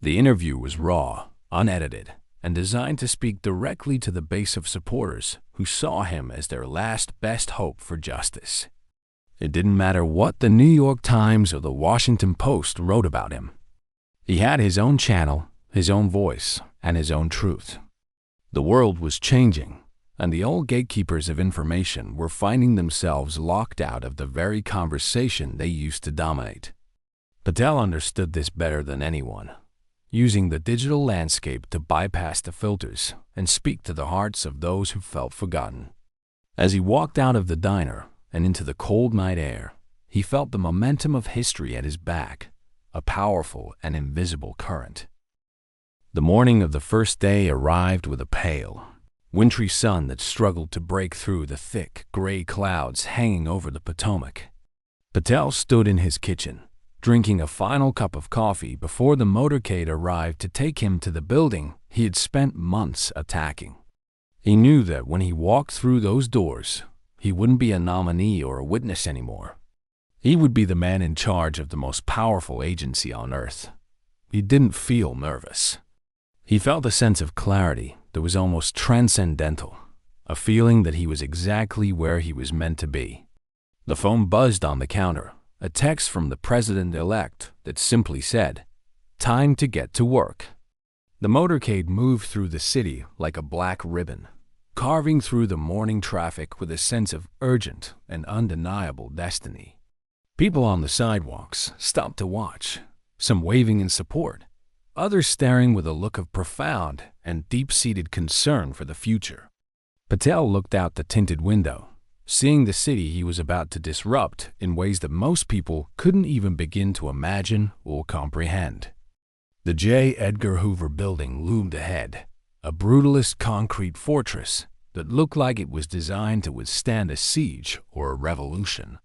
The interview was raw, unedited, and designed to speak directly to the base of supporters who saw him as their last best hope for justice. It didn't matter what the New York Times or the Washington Post wrote about him. He had his own channel, his own voice, and his own truth. The world was changing, and the old gatekeepers of information were finding themselves locked out of the very conversation they used to dominate. Patel understood this better than anyone, using the digital landscape to bypass the filters and speak to the hearts of those who felt forgotten. As he walked out of the diner and into the cold night air, he felt the momentum of history at his back, a powerful and invisible current. The morning of the first day arrived with a pale, wintry sun that struggled to break through the thick, gray clouds hanging over the Potomac. Patel stood in his kitchen, drinking a final cup of coffee before the motorcade arrived to take him to the building he had spent months attacking. He knew that when he walked through those doors, he wouldn't be a nominee or a witness anymore. He would be the man in charge of the most powerful agency on earth. He didn't feel nervous. He felt a sense of clarity that was almost transcendental, a feeling that he was exactly where he was meant to be. The phone buzzed on the counter, a text from the president-elect that simply said, "Time to get to work." The motorcade moved through the city like a black ribbon, carving through the morning traffic with a sense of urgent and undeniable destiny. People on the sidewalks stopped to watch, some waving in support, others staring with a look of profound and deep-seated concern for the future. Patel looked out the tinted window, seeing the city he was about to disrupt in ways that most people couldn't even begin to imagine or comprehend. The J. Edgar Hoover Building loomed ahead, a brutalist concrete fortress that looked like it was designed to withstand a siege or a revolution.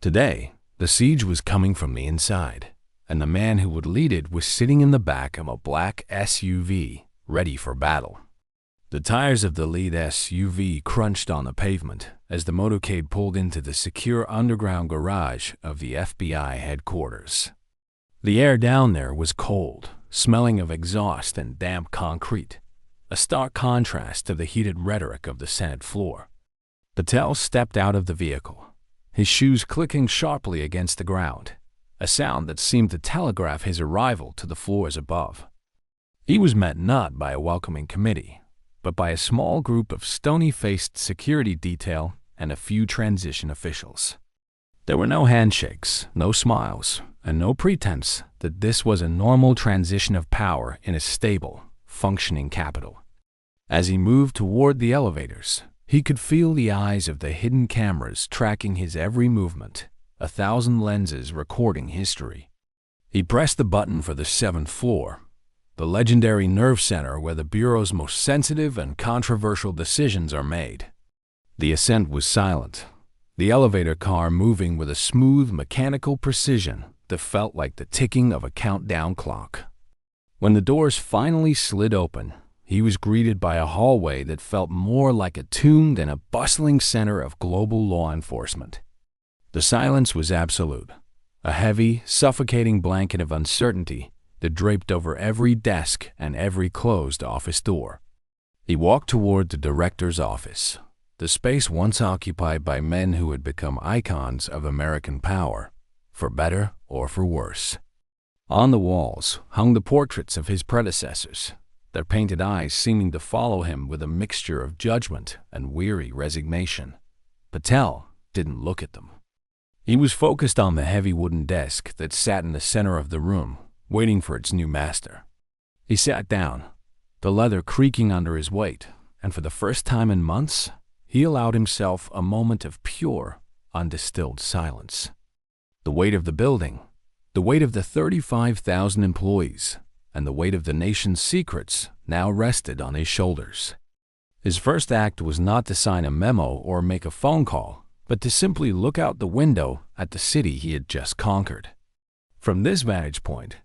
Today, the siege was coming from the inside, and the man who would lead it was sitting in the back of a black SUV, ready for battle. The tires of the lead SUV crunched on the pavement as the motorcade pulled into the secure underground garage of the FBI headquarters. The air down there was cold, smelling of exhaust and damp concrete, a stark contrast to the heated rhetoric of the Senate floor. Patel stepped out of the vehicle, his shoes clicking sharply against the ground, a sound that seemed to telegraph his arrival to the floors above. He was met not by a welcoming committee, but by a small group of stony-faced security detail and a few transition officials. There were no handshakes, no smiles, and no pretense that this was a normal transition of power in a stable, functioning capital. As he moved toward the elevators, he could feel the eyes of the hidden cameras tracking his every movement, 1,000 lenses recording history. He pressed the button for the 7th floor, the legendary nerve center where the Bureau's most sensitive and controversial decisions are made. The ascent was silent, the elevator car moving with a smooth mechanical precision that felt like the ticking of a countdown clock. When the doors finally slid open, he was greeted by a hallway that felt more like a tomb than a bustling center of global law enforcement. The silence was absolute, a heavy, suffocating blanket of uncertainty that draped over every desk and every closed office door. He walked toward the director's office, the space once occupied by men who had become icons of American power, for better or for worse. On the walls hung the portraits of his predecessors, their painted eyes seeming to follow him with a mixture of judgment and weary resignation. Patel didn't look at them. He was focused on the heavy wooden desk that sat in the center of the room, waiting for its new master. He sat down, the leather creaking under his weight, and for the first time in months, he allowed himself a moment of pure, undistilled silence. The weight of the building, the weight of the 35,000 employees, and the weight of the nation's secrets now rested on his shoulders. His first act was not to sign a memo or make a phone call, but to simply look out the window at the city he had just conquered. From this vantage point,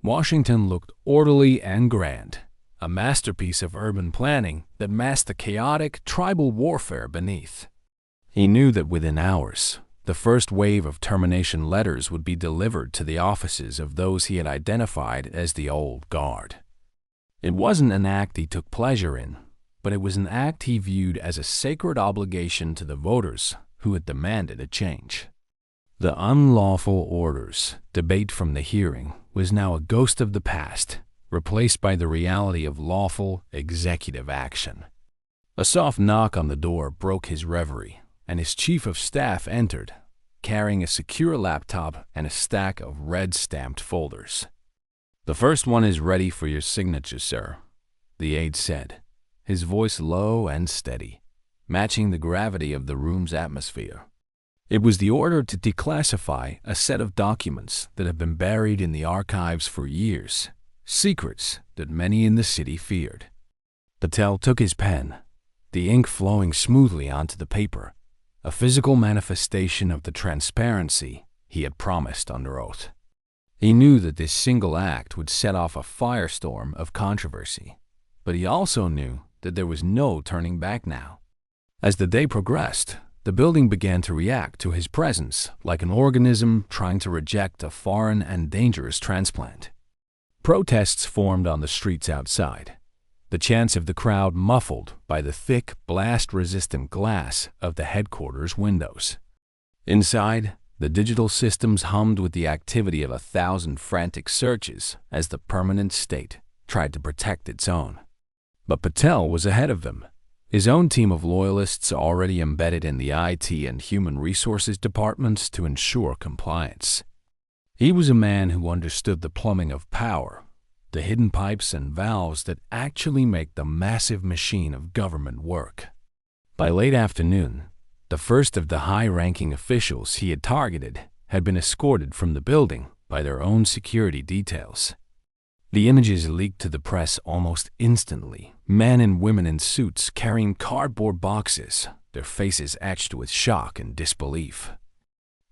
Washington looked orderly and grand, a masterpiece of urban planning that masked the chaotic tribal warfare beneath. He knew that within hours, the first wave of termination letters would be delivered to the offices of those he had identified as the old guard. It wasn't an act he took pleasure in, but it was an act he viewed as a sacred obligation to the voters who had demanded a change. The unlawful orders debate from the hearing was now a ghost of the past, replaced by the reality of lawful executive action. A soft knock on the door broke his reverie, and his chief of staff entered, carrying a secure laptop and a stack of red-stamped folders. "The first one is ready for your signature, sir," the aide said, his voice low and steady, matching the gravity of the room's atmosphere. It was the order to declassify a set of documents that had been buried in the archives for years, secrets that many in the city feared. Patel took his pen, the ink flowing smoothly onto the paper, a physical manifestation of the transparency he had promised under oath. He knew that this single act would set off a firestorm of controversy, but he also knew that there was no turning back now. As the day progressed, the building began to react to his presence like an organism trying to reject a foreign and dangerous transplant. Protests formed on the streets outside, the chants of the crowd muffled by the thick, blast-resistant glass of the headquarters windows. Inside, the digital systems hummed with the activity of 1,000 frantic searches as the permanent state tried to protect its own. But Patel was ahead of them, his own team of loyalists already embedded in the IT and human resources departments to ensure compliance. He was a man who understood the plumbing of power, the hidden pipes and valves that actually make the massive machine of government work. By late afternoon, the first of the high-ranking officials he had targeted had been escorted from the building by their own security details. The images leaked to the press almost instantly, men and women in suits carrying cardboard boxes, their faces etched with shock and disbelief.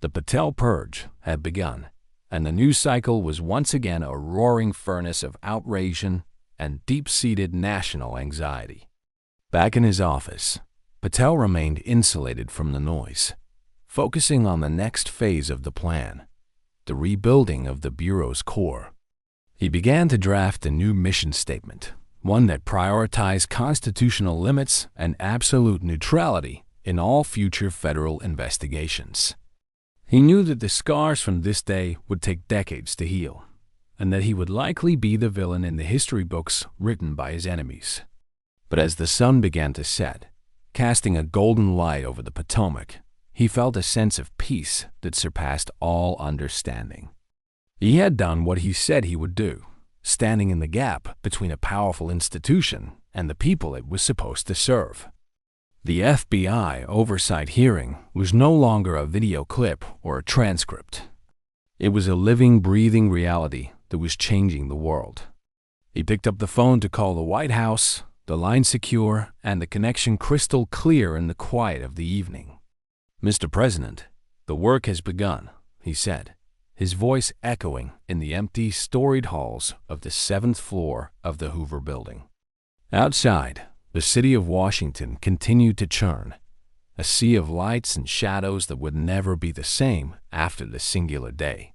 The Patel purge had begun, and the news cycle was once again a roaring furnace of outrage and deep-seated national anxiety. Back in his office, Patel remained insulated from the noise, focusing on the next phase of the plan, the rebuilding of the Bureau's core. He began to draft a new mission statement, one that prioritized constitutional limits and absolute neutrality in all future federal investigations. He knew that the scars from this day would take decades to heal, and that he would likely be the villain in the history books written by his enemies. But as the sun began to set, casting a golden light over the Potomac, he felt a sense of peace that surpassed all understanding. He had done what he said he would do, standing in the gap between a powerful institution and the people it was supposed to serve. The FBI Oversight Hearing was no longer a video clip or a transcript. It was a living, breathing reality that was changing the world. He picked up the phone to call the White House, the line secure, and the connection crystal clear in the quiet of the evening. "Mr. President, the work has begun," he said, his voice echoing in the empty, storied halls of the 7th floor of the Hoover Building. Outside, the city of Washington continued to churn, a sea of lights and shadows that would never be the same after the singular day.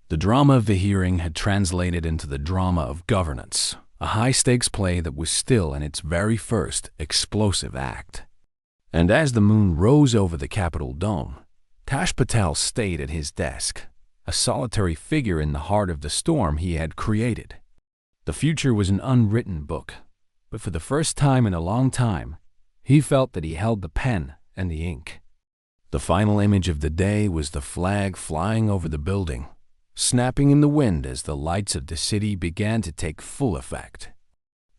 The drama of the hearing had translated into the drama of governance, a high-stakes play that was still in its very first explosive act. And as the moon rose over the Capitol dome, Kash Patel stayed at his desk, a solitary figure in the heart of the storm he had created. The future was an unwritten book, but for the first time in a long time, he felt that he held the pen and the ink. The final image of the day was the flag flying over the building, snapping in the wind as the lights of the city began to take full effect.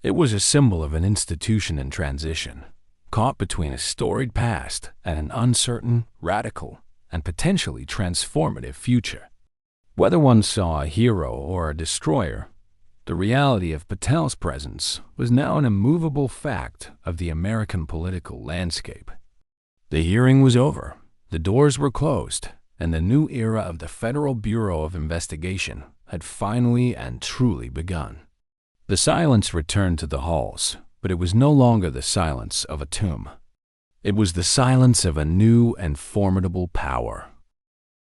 It was a symbol of an institution in transition, caught between a storied past and an uncertain, radical, and potentially transformative future. Whether one saw a hero or a destroyer, the reality of Patel's presence was now an immovable fact of the American political landscape. The hearing was over, the doors were closed, and the new era of the Federal Bureau of Investigation had finally and truly begun. The silence returned to the halls, but it was no longer the silence of a tomb. It was the silence of a new and formidable power.